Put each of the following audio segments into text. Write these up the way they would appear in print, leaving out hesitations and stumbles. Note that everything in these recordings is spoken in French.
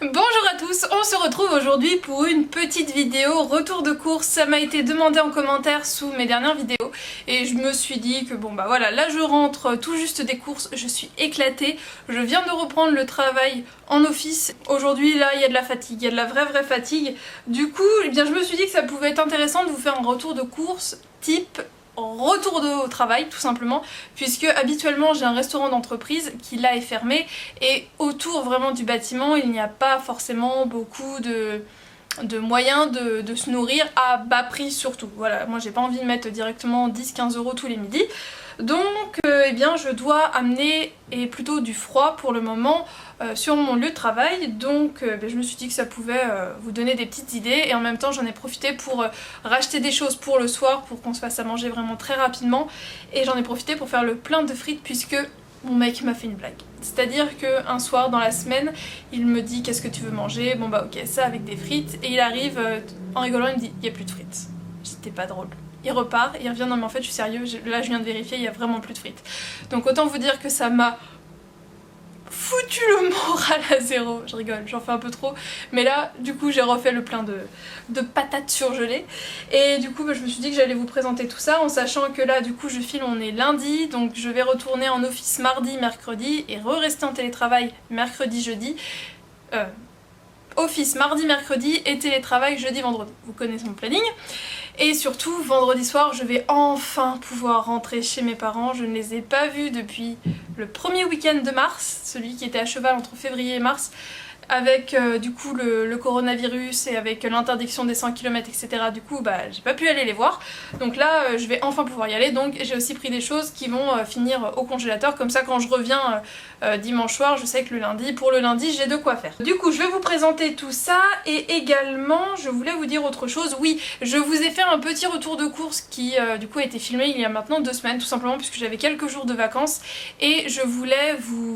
Bonjour à tous, on se retrouve aujourd'hui pour une petite vidéo retour de course. Ça m'a été demandé en commentaire sous mes dernières vidéos et je me suis dit que bon bah voilà, là je rentre tout juste des courses, je suis éclatée, je viens de reprendre le travail en office. Aujourd'hui là il y a de la fatigue, il y a de la vraie fatigue. Du coup eh bien, je me suis dit que ça pouvait être intéressant de vous faire un retour de course type retour au travail tout simplement, puisque habituellement j'ai un restaurant d'entreprise qui là est fermé et autour vraiment du bâtiment il n'y a pas forcément beaucoup de moyens de se nourrir à bas prix surtout. Voilà, moi j'ai pas envie de mettre directement 10-15 € tous les midis. Donc eh bien je dois amener et plutôt du froid pour le moment sur mon lieu de travail, donc je me suis dit que ça pouvait vous donner des petites idées et en même temps j'en ai profité pour racheter des choses pour le soir pour qu'on se fasse à manger vraiment très rapidement, et j'en ai profité pour faire le plein de frites puisque mon mec m'a fait une blague. C'est-à-dire qu'un soir dans la semaine, il me dit qu'est-ce que tu veux manger, bon bah ok ça avec des frites, et il arrive en rigolant il me dit il n'y a plus de frites. C'était pas drôle. Il repart et il revient non mais en fait je suis sérieux, là je viens de vérifier, il y a vraiment plus de frites. Donc autant vous dire que ça m'a foutu le moral à zéro. Je rigole, j'en fais un peu trop, mais là du coup j'ai refait le plein de patates surgelées et du coup je me suis dit que j'allais vous présenter tout ça en sachant que là du coup je file, on est lundi, donc je vais retourner en office mardi, mercredi et rester en télétravail mercredi, jeudi. Office mardi, mercredi et télétravail jeudi, vendredi. Vous connaissez mon planning. Et surtout, vendredi soir, je vais enfin pouvoir rentrer chez mes parents. Je ne les ai pas vus depuis le premier week-end de mars, celui qui était à cheval entre février et mars, avec du coup le coronavirus et avec l'interdiction des 100 km etc. Du coup bah j'ai pas pu aller les voir, donc là je vais enfin pouvoir y aller. Donc j'ai aussi pris des choses qui vont finir au congélateur, comme ça quand je reviens dimanche soir je sais que pour le lundi j'ai de quoi faire. Du coup je vais vous présenter tout ça et également je voulais vous dire autre chose. Oui, je vous ai fait un petit retour de course qui du coup a été filmé il y a maintenant 2 semaines tout simplement puisque j'avais quelques jours de vacances et je voulais vous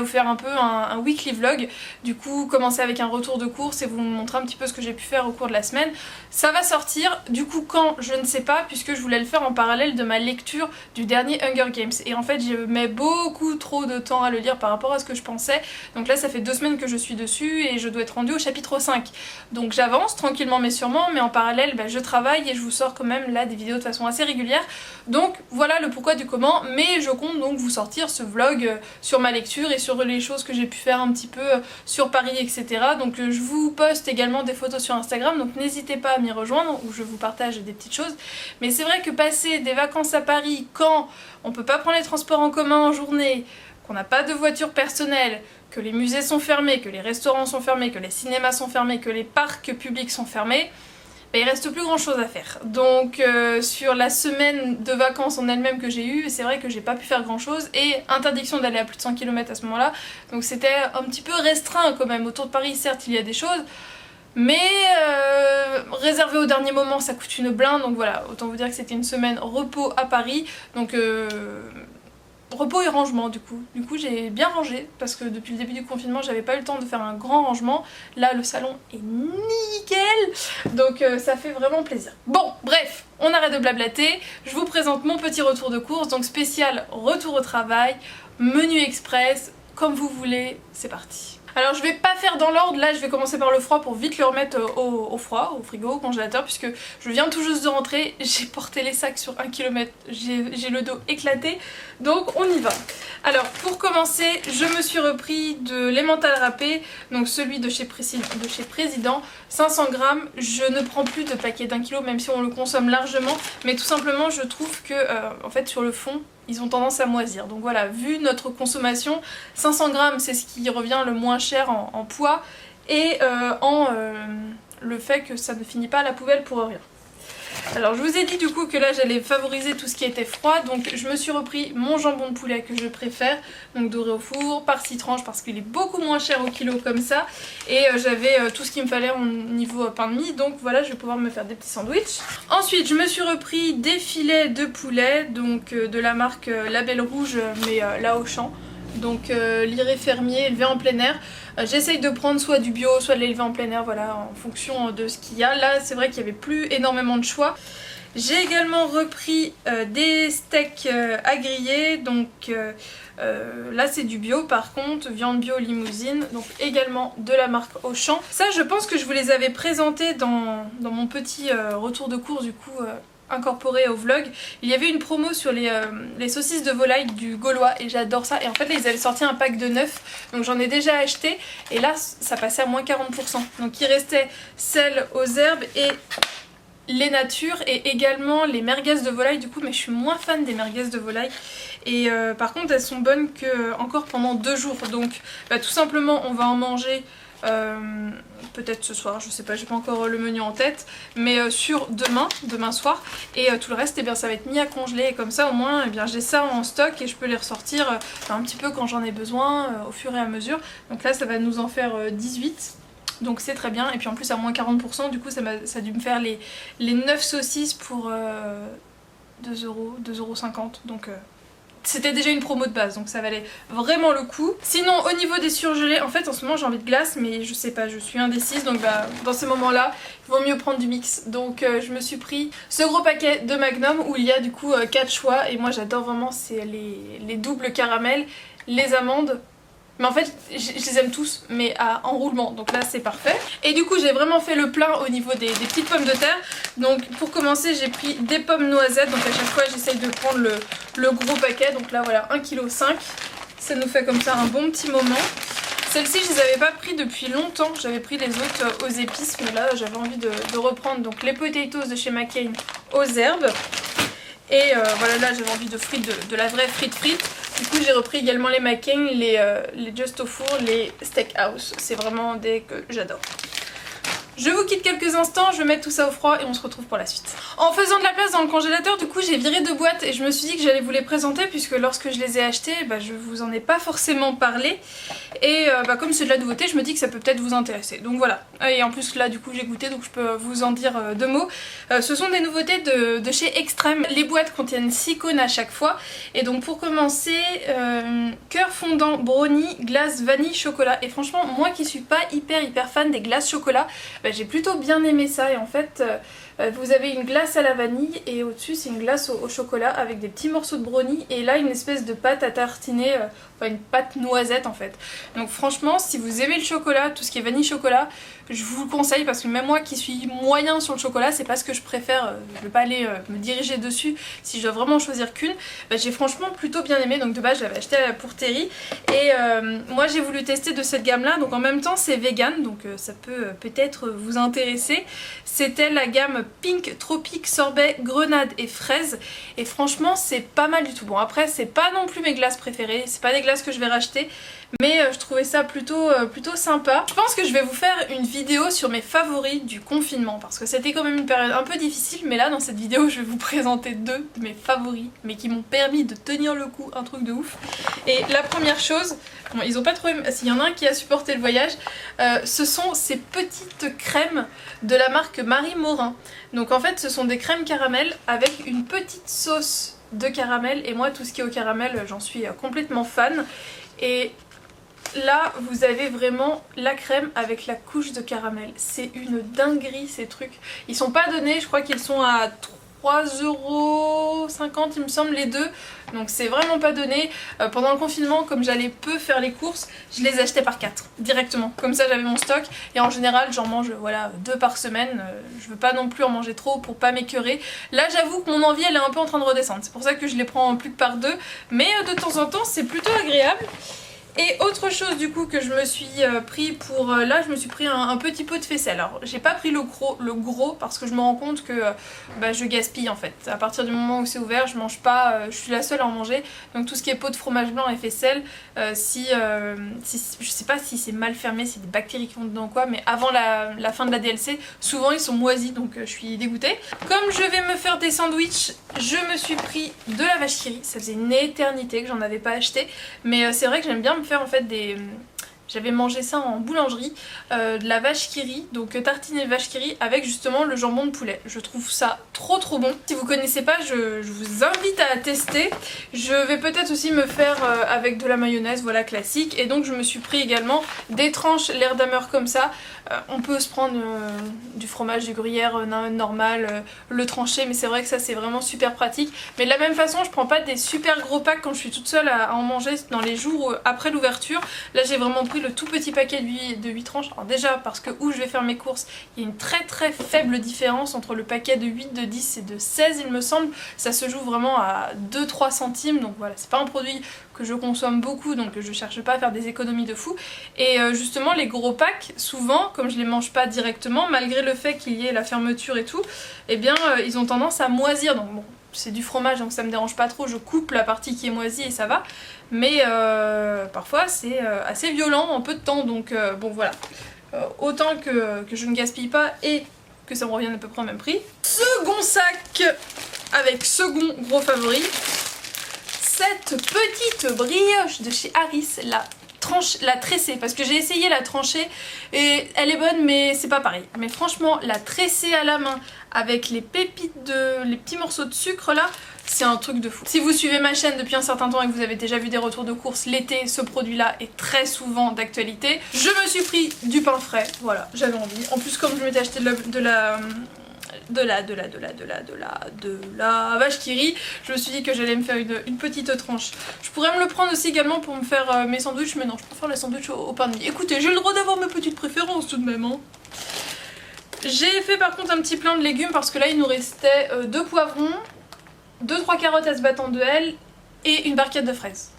faire un peu un weekly vlog, du coup commencer avec un retour de course et vous montrer un petit peu ce que j'ai pu faire au cours de la semaine. Ça va sortir, du coup quand, je ne sais pas, puisque je voulais le faire en parallèle de ma lecture du dernier Hunger Games, et en fait je mets beaucoup trop de temps à le lire par rapport à ce que je pensais, donc là ça fait 2 semaines que je suis dessus et je dois être rendue au chapitre 5, donc j'avance tranquillement mais sûrement, mais en parallèle je travaille et je vous sors quand même là des vidéos de façon assez régulière, donc voilà le pourquoi du comment, mais je compte donc vous sortir ce vlog sur ma lecture et sur les choses que j'ai pu faire un petit peu sur Paris etc. Donc je vous poste également des photos sur Instagram, donc n'hésitez pas à m'y rejoindre où je vous partage des petites choses. Mais c'est vrai que passer des vacances à Paris quand on peut pas prendre les transports en commun en journée, qu'on n'a pas de voiture personnelle, que les musées sont fermés, que les restaurants sont fermés, que les cinémas sont fermés, que les parcs publics sont fermés, il reste plus grand chose à faire. Donc sur la semaine de vacances en elle-même que j'ai eue, c'est vrai que j'ai pas pu faire grand chose et interdiction d'aller à plus de 100 km à ce moment-là, donc c'était un petit peu restreint quand même. Autour de Paris certes il y a des choses, mais réservé au dernier moment ça coûte une blinde, donc voilà, autant vous dire que c'était une semaine repos à Paris, donc repos et rangement du coup. Du coup j'ai bien rangé parce que depuis le début du confinement j'avais pas eu le temps de faire un grand rangement. Là le salon est nickel, donc ça fait vraiment plaisir. Bon bref, on arrête de blablater, je vous présente mon petit retour de course, donc spécial retour au travail, menu express, comme vous voulez, c'est parti. Alors je vais pas faire dans l'ordre, là je vais commencer par le froid pour vite le remettre au froid, au frigo, au congélateur, puisque je viens tout juste de rentrer, j'ai porté les sacs sur 1 km, j'ai le dos éclaté, donc on y va. Alors pour commencer, je me suis repris de l'emmental râpé, donc celui de chez Président, 500 grammes, je ne prends plus de paquet d'1 kg même si on le consomme largement, mais tout simplement je trouve que en fait sur le fond, ils ont tendance à moisir. Donc voilà, vu notre consommation, 500 grammes c'est ce qui revient le moins cher en poids et le fait que ça ne finit pas à la poubelle pour rien. Alors je vous ai dit du coup que là j'allais favoriser tout ce qui était froid, donc je me suis repris mon jambon de poulet que je préfère, donc doré au four, par 6 tranches parce qu'il est beaucoup moins cher au kilo comme ça, et j'avais tout ce qu'il me fallait au niveau pain de mie, donc voilà je vais pouvoir me faire des petits sandwichs. Ensuite je me suis repris des filets de poulet, donc de la marque Label Rouge mais là au champ. Donc liré fermier, élevé en plein air. J'essaye de prendre soit du bio, soit de l'élever en plein air, voilà, en fonction de ce qu'il y a. Là c'est vrai qu'il n'y avait plus énormément de choix. J'ai également repris des steaks à griller, donc là c'est du bio par contre, viande bio limousine, donc également de la marque Auchan. Ça je pense que je vous les avais présentés dans mon petit retour de course du coup incorporé au vlog. Il y avait une promo sur les saucisses de volaille du Gaulois et j'adore ça. Et en fait là ils avaient sorti un pack de 9, donc j'en ai déjà acheté et là ça passait à moins 40%. Donc il restait celles aux herbes et les natures et également les merguez de volaille du coup, mais je suis moins fan des merguez de volaille et par contre elles sont bonnes que encore pendant 2 jours, donc tout simplement on va en manger peut-être ce soir, je sais pas, j'ai pas encore le menu en tête, mais sur demain soir, et tout le reste, eh bien, ça va être mis à congeler, et comme ça au moins eh bien, j'ai ça en stock et je peux les ressortir un petit peu quand j'en ai besoin au fur et à mesure. Donc là ça va nous en faire 18. Donc c'est très bien, et puis en plus à moins 40%, du coup ça a dû me faire les 9 saucisses pour 2,50€, donc c'était déjà une promo de base, donc ça valait vraiment le coup. Sinon au niveau des surgelés, en fait en ce moment j'ai envie de glace, mais je sais pas, je suis indécise, donc dans ces moments là il vaut mieux prendre du mix. Donc je me suis pris ce gros paquet de Magnum où il y a du coup 4 choix, et moi j'adore vraiment, c'est les doubles caramels, les amandes. Mais en fait je les aime tous, mais à enroulement, donc là c'est parfait. Et du coup j'ai vraiment fait le plein au niveau des petites pommes de terre. Donc pour commencer j'ai pris des pommes noisettes, donc à chaque fois j'essaye de prendre le gros paquet. Donc là voilà 1,5 kg, ça nous fait comme ça un bon petit moment. Celles-ci je les avais pas pris depuis longtemps, j'avais pris les autres aux épices, mais là j'avais envie de reprendre. Donc les potatoes de chez McCain aux herbes. Et voilà, là j'avais envie de frites, de la vraie frite. Du coup j'ai repris également les McCain, les Just au four, les Steakhouse. C'est vraiment des que j'adore. Je vous quitte quelques instants, je vais mettre tout ça au froid et on se retrouve pour la suite. En faisant de la place dans le congélateur, du coup j'ai viré 2 boîtes et je me suis dit que j'allais vous les présenter, puisque lorsque je les ai achetées, je vous en ai pas forcément parlé. Et comme c'est de la nouveauté, je me dis que ça peut peut-être vous intéresser. Donc voilà. Et en plus là du coup j'ai goûté, donc je peux vous en dire 2 mots. Ce sont des nouveautés de chez Extrême. Les boîtes contiennent 6 cônes à chaque fois. Et donc pour commencer, cœur fondant brownie, glace vanille chocolat. Et franchement moi qui suis pas hyper fan des glaces chocolat, j'ai plutôt bien aimé ça. Et en fait vous avez une glace à la vanille et au-dessus c'est une glace au chocolat avec des petits morceaux de brownie, et là une espèce de pâte à tartiner, enfin une pâte noisette en fait. Donc franchement si vous aimez le chocolat, tout ce qui est vanille chocolat, je vous le conseille, parce que même moi qui suis moyen sur le chocolat, c'est pas ce que je préfère, je vais pas aller me diriger dessus si je dois vraiment choisir qu'une. J'ai franchement plutôt bien aimé, donc de base j'avais acheté pour Terry, et moi j'ai voulu tester de cette gamme là, donc en même temps c'est vegan, donc ça peut peut-être vous intéresser. C'était la gamme Pink Tropique Sorbet Grenade et Fraise, et franchement c'est pas mal du tout. Bon après c'est pas non plus mes glaces préférées, c'est pas des glaces que je vais racheter, mais je trouvais ça plutôt sympa. Je pense que je vais vous faire une vidéo sur mes favoris du confinement, parce que c'était quand même une période un peu difficile, mais là dans cette vidéo je vais vous présenter 2 de mes favoris, mais qui m'ont permis de tenir le coup, un truc de ouf. Et la première chose, bon, ils ont pas trouvé, s'il y en a un qui a supporté le voyage, ce sont ces petites crèmes de la marque Marie Morin. Donc en fait ce sont des crèmes caramel avec une petite sauce de caramel, et moi tout ce qui est au caramel j'en suis complètement fan. Et là vous avez vraiment la crème avec la couche de caramel, c'est une dinguerie ces trucs. Ils sont pas donnés, je crois qu'ils sont à 3,50€ il me semble les deux, donc c'est vraiment pas donné. Pendant le confinement, comme j'allais peu faire les courses, je les achetais par 4 directement, comme ça j'avais mon stock, et en général j'en mange voilà 2 par semaine. Je veux pas non plus en manger trop pour pas m'écœurer. Là j'avoue que mon envie elle est un peu en train de redescendre, c'est pour ça que je les prends plus que par 2, mais de temps en temps c'est plutôt agréable. Et autre chose du coup que je me suis pris pour là, je me suis pris un petit pot de faisselle. Alors j'ai pas pris le gros parce que je me rends compte que je gaspille en fait. À partir du moment où c'est ouvert, je mange pas, je suis la seule à en manger. Donc tout ce qui est pot de fromage blanc et faisselle, je sais pas si c'est mal fermé, si c'est des bactéries qui vont dedans ou quoi, mais avant la fin de la DLC, souvent ils sont moisis, donc je suis dégoûtée. Comme je vais me faire des sandwichs, je me suis pris de la vache qui rit. Ça faisait une éternité que j'en avais pas acheté, mais c'est vrai que j'aime bien me faire en fait J'avais mangé ça en boulangerie, de la vache qui rit, donc tartiner de vache qui rit avec justement le jambon de poulet. Je trouve ça trop bon. Si vous connaissez pas, je vous invite à tester. Je vais peut-être aussi me faire avec de la mayonnaise, voilà, classique. Et donc je me suis pris également des tranches l'air d'amer comme ça. On peut se prendre du fromage du gruyère normal, le trancher, mais c'est vrai que ça c'est vraiment super pratique. Mais de la même façon, je prends pas des super gros packs quand je suis toute seule à en manger dans les jours après l'ouverture. Là j'ai vraiment pris le tout petit paquet de 8 tranches. Alors déjà parce que où je vais faire mes courses, il y a une très faible différence entre le paquet de 8, de 10 et de 16 il me semble. Ça se joue vraiment à 2-3 centimes, donc voilà, c'est pas un produit que je consomme beaucoup, donc je cherche pas à faire des économies de fou. Et justement les gros packs, souvent, comme je les mange pas directement, malgré le fait qu'il y ait la fermeture et tout, eh bien ils ont tendance à moisir, donc bon, c'est du fromage donc ça me dérange pas trop, je coupe la partie qui est moisie et ça va, mais parfois c'est assez violent en peu de temps, donc bon voilà, autant que je ne gaspille pas et que ça me revienne à peu près au même prix. Second sac avec second gros favori, cette petite brioche de chez Harris, la tressée, parce que j'ai essayé la tranchée et elle est bonne mais c'est pas pareil. Mais franchement la tressée à la main avec les pépites les petits morceaux de sucre là, c'est un truc de fou. Si vous suivez ma chaîne depuis un certain temps et que vous avez déjà vu des retours de course l'été, ce produit là est très souvent d'actualité. Je me suis pris du pain frais, voilà, j'avais envie. En plus comme je m'étais acheté de la vache qui rit, je me suis dit que j'allais me faire une petite tranche. Je pourrais me le prendre aussi également pour me faire mes sandwichs, mais non, je préfère les sandwichs au pain de mie. Écoutez, j'ai le droit d'avoir mes petites préférences tout de même, hein. J'ai fait par contre un petit plein de légumes parce que là il nous restait 2 poivrons, 2-3 carottes à se battre en duel et une barquette de fraises.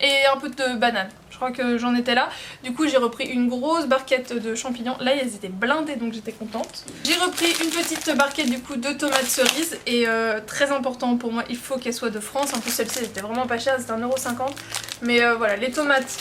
Et un peu de banane. Je crois que j'en étais là. Du coup j'ai repris une grosse barquette de champignons. Là elles étaient blindées donc j'étais contente. J'ai repris une petite barquette du coup de tomates cerises. Et très important pour moi, il faut qu'elles soient de France. En plus celle-ci était vraiment pas chère, c'était 1,50 €. Mais voilà, les tomates,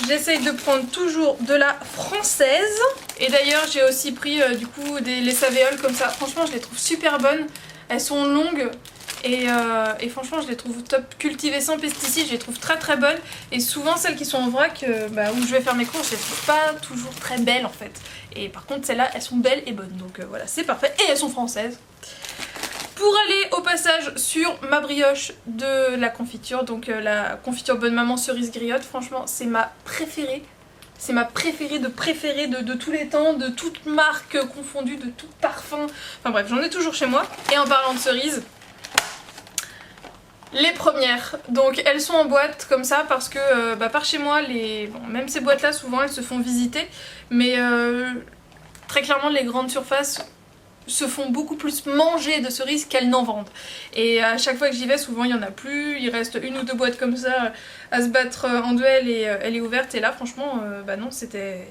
j'essaye de prendre toujours de la française. Et d'ailleurs j'ai aussi pris du coup les savéoles comme ça. Franchement je les trouve super bonnes. Elles sont longues. Et franchement je les trouve top, cultivées sans pesticides, je les trouve très bonnes. Et souvent celles qui sont en vrac, où je vais faire mes courses, je les trouve pas toujours très belles en fait. Et par contre celles-là elles sont belles et bonnes, donc voilà, c'est parfait. Et elles sont françaises. Pour aller au passage sur ma brioche de la confiture, donc la confiture Bonne Maman cerise griotte, franchement c'est ma préférée. C'est ma préférée de tous les temps, de toutes marques confondues, de tout parfum. Enfin bref, j'en ai toujours chez moi. Et en parlant de cerises, les premières, donc elles sont en boîte comme ça parce que par chez moi, même ces boîtes là souvent elles se font visiter, mais très clairement les grandes surfaces se font beaucoup plus manger de cerises qu'elles n'en vendent. Et à chaque fois que j'y vais, souvent il n'y en a plus, il reste 1 ou 2 boîtes comme ça à se battre en duel et elle est ouverte. Et là franchement, non, c'était...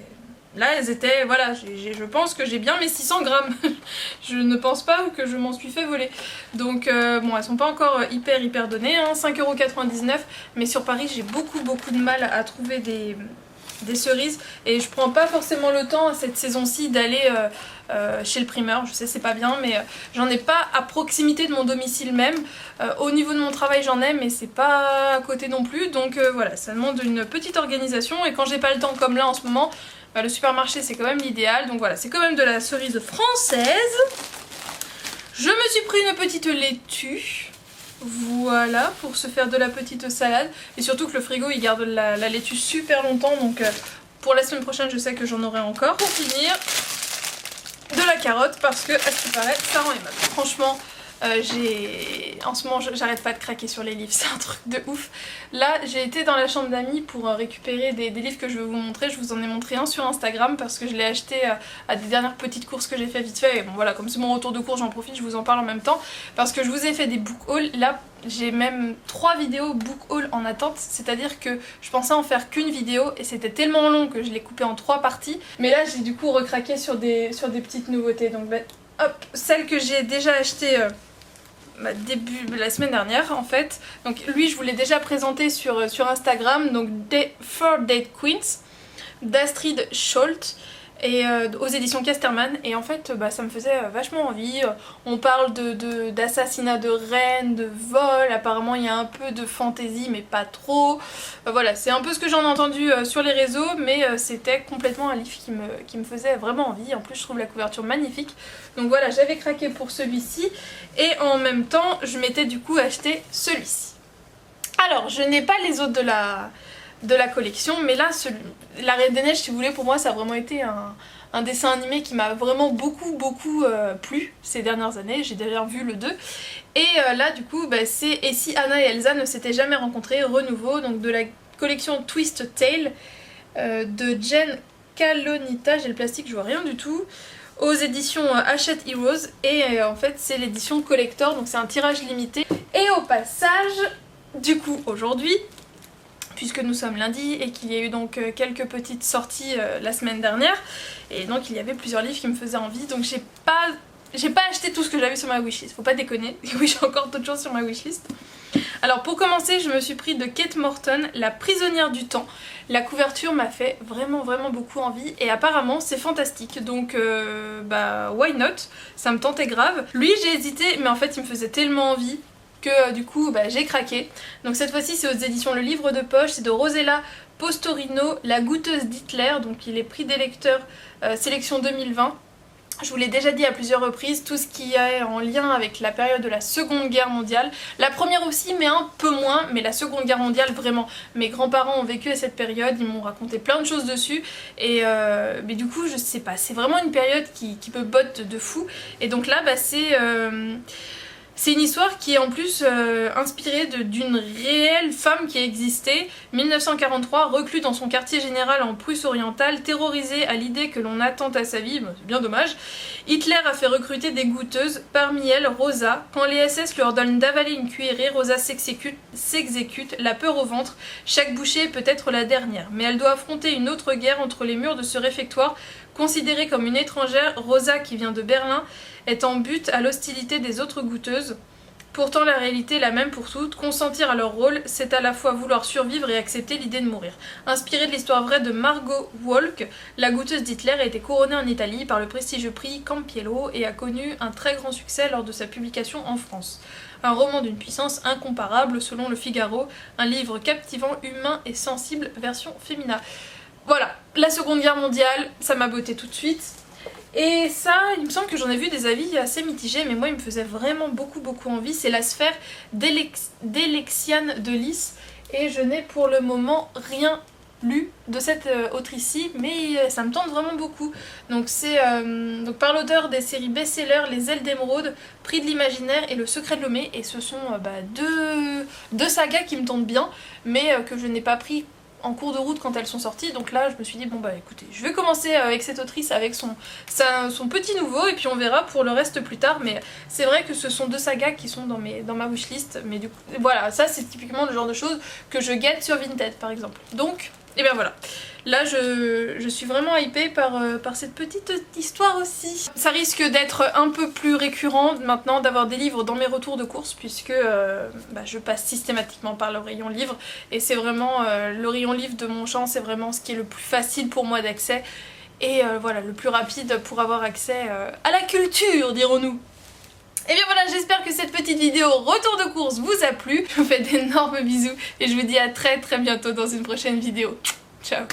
Là elles étaient, voilà, je pense que j'ai bien mes 600 grammes. Je ne pense pas que je m'en suis fait voler. Donc bon, elles sont pas encore hyper données, hein, 5,99 €. Mais sur Paris j'ai beaucoup de mal à trouver des cerises. Et je prends pas forcément le temps cette saison-ci d'aller chez le primeur. Je sais c'est pas bien, mais j'en ai pas à proximité de mon domicile même. Au niveau de mon travail j'en ai, mais c'est pas à côté non plus. Donc voilà, ça demande une petite organisation. Et quand j'ai pas le temps comme là en ce moment, le supermarché c'est quand même l'idéal. Donc voilà, c'est quand même de la cerise française. Je me suis pris une petite laitue. Voilà, pour se faire de la petite salade. Et surtout que le frigo il garde la laitue super longtemps. Donc pour la semaine prochaine je sais que j'en aurai encore. Pour finir, de la carotte parce que à ce qui paraît ça rend aimable. Franchement en ce moment j'arrête pas de craquer sur les livres, c'est un truc de ouf. Là j'ai été dans la chambre d'amis pour récupérer des livres que je vais vous montrer. Je vous en ai montré un sur Instagram parce que je l'ai acheté à des dernières petites courses que j'ai fait vite fait. Et bon voilà, comme c'est mon retour de course j'en profite, je vous en parle en même temps. Parce que je vous ai fait des book hauls. Là j'ai même 3 vidéos book haul en attente. C'est-à-dire que je pensais en faire qu'une vidéo et c'était tellement long que je l'ai coupé en 3 parties. Mais là j'ai du coup recraqué sur des petites nouveautés. Donc hop, celle que j'ai déjà achetée début la semaine dernière en fait. Donc lui je vous l'ai déjà présenté sur Instagram, donc 4 Date Queens d'Astrid Scholt. et aux éditions Casterman, et en fait ça me faisait vachement envie. On parle d'assassinat de reines, de vol, apparemment il y a un peu de fantaisie mais pas trop. Voilà, c'est un peu ce que j'en ai entendu sur les réseaux, mais c'était complètement un livre qui me faisait vraiment envie. En plus je trouve la couverture magnifique, donc voilà, j'avais craqué pour celui-ci, et en même temps je m'étais du coup acheté celui-ci. Alors je n'ai pas les autres de la collection, mais là la Reine des Neiges, si vous voulez, pour moi ça a vraiment été un dessin animé qui m'a vraiment beaucoup plu ces dernières années. J'ai d'ailleurs vu le 2, et là du coup c'est Et si Anna et Elsa ne s'étaient jamais rencontrées, renouveau, donc de la collection Twist Tale de Jen Calonita. J'ai le plastique, je vois rien du tout, aux éditions Hachette Heroes, et en fait c'est l'édition collector, donc c'est un tirage limité. Et au passage, du coup aujourd'hui, puisque nous sommes lundi et qu'il y a eu donc quelques petites sorties la semaine dernière, et donc il y avait plusieurs livres qui me faisaient envie, donc j'ai pas acheté tout ce que j'avais sur ma wishlist, faut pas déconner. Oui, j'ai encore d'autres choses sur ma wishlist. Alors pour commencer, je me suis pris de Kate Morton, La prisonnière du temps. La couverture m'a fait vraiment beaucoup envie, et apparemment c'est fantastique, donc why not, ça me tentait grave. Lui j'ai hésité, mais en fait il me faisait tellement envie que du coup j'ai craqué. Donc cette fois-ci c'est aux éditions Le Livre de Poche, c'est de Rosella Postorino, La goûteuse d'Hitler, donc il est prix des lecteurs sélection 2020. Je vous l'ai déjà dit à plusieurs reprises, tout ce qui est en lien avec la période de la Seconde Guerre mondiale. La première aussi, mais un peu moins, mais la Seconde Guerre mondiale, vraiment. Mes grands-parents ont vécu à cette période, ils m'ont raconté plein de choses dessus, et mais du coup, je sais pas, c'est vraiment une période qui me botte de fou. Et donc là, c'est une histoire qui est en plus inspirée d'une réelle femme qui a existé. 1943, reclus dans son quartier général en Prusse orientale, terrorisée à l'idée que l'on attente à sa vie, c'est bien dommage, Hitler a fait recruter des goûteuses, parmi elles Rosa. Quand les SS lui ordonnent d'avaler une cuillerée, Rosa s'exécute, la peur au ventre. Chaque bouchée peut être la dernière, mais elle doit affronter une autre guerre entre les murs de ce réfectoire. Considérée comme une étrangère, Rosa, qui vient de Berlin, est en butte à l'hostilité des autres goûteuses. Pourtant la réalité est la même pour toutes, consentir à leur rôle, c'est à la fois vouloir survivre et accepter l'idée de mourir. Inspirée de l'histoire vraie de Margot Walk, la goûteuse d'Hitler a été couronnée en Italie par le prestigieux prix Campiello et a connu un très grand succès lors de sa publication en France. Un roman d'une puissance incomparable selon Le Figaro, un livre captivant, humain et sensible, version féminin. Voilà, la Seconde Guerre mondiale, ça m'a botté tout de suite. Et ça, il me semble que j'en ai vu des avis assez mitigés, mais moi il me faisait vraiment beaucoup envie. C'est La Sphère d'Alexiane de Lys, et je n'ai pour le moment rien lu de cette autrice-ci, mais ça me tente vraiment beaucoup. Donc c'est par l'auteur des séries best-sellers Les Ailes d'Émeraude, Prix de l'Imaginaire et Le Secret de Lomé, et ce sont deux sagas qui me tentent bien, mais que je n'ai pas pris en cours de route quand elles sont sorties. Donc là je me suis dit bon écoutez, je vais commencer avec cette autrice, avec son petit nouveau, et puis on verra pour le reste plus tard. Mais c'est vrai que ce sont deux sagas qui sont dans ma wishlist, mais du coup voilà, ça c'est typiquement le genre de choses que je guette sur Vinted par exemple. Donc et bien voilà, là je suis vraiment hypée par cette petite histoire aussi. Ça risque d'être un peu plus récurrent maintenant d'avoir des livres dans mes retours de course, puisque je passe systématiquement par le rayon livre, et c'est vraiment le rayon livre de mon champ, c'est vraiment ce qui est le plus facile pour moi d'accès, et voilà, le plus rapide pour avoir accès à la culture, dirons-nous. Et bien voilà, j'espère que cette petite vidéo retour de course vous a plu. Je vous fais d'énormes bisous et je vous dis à très bientôt dans une prochaine vidéo. Ciao.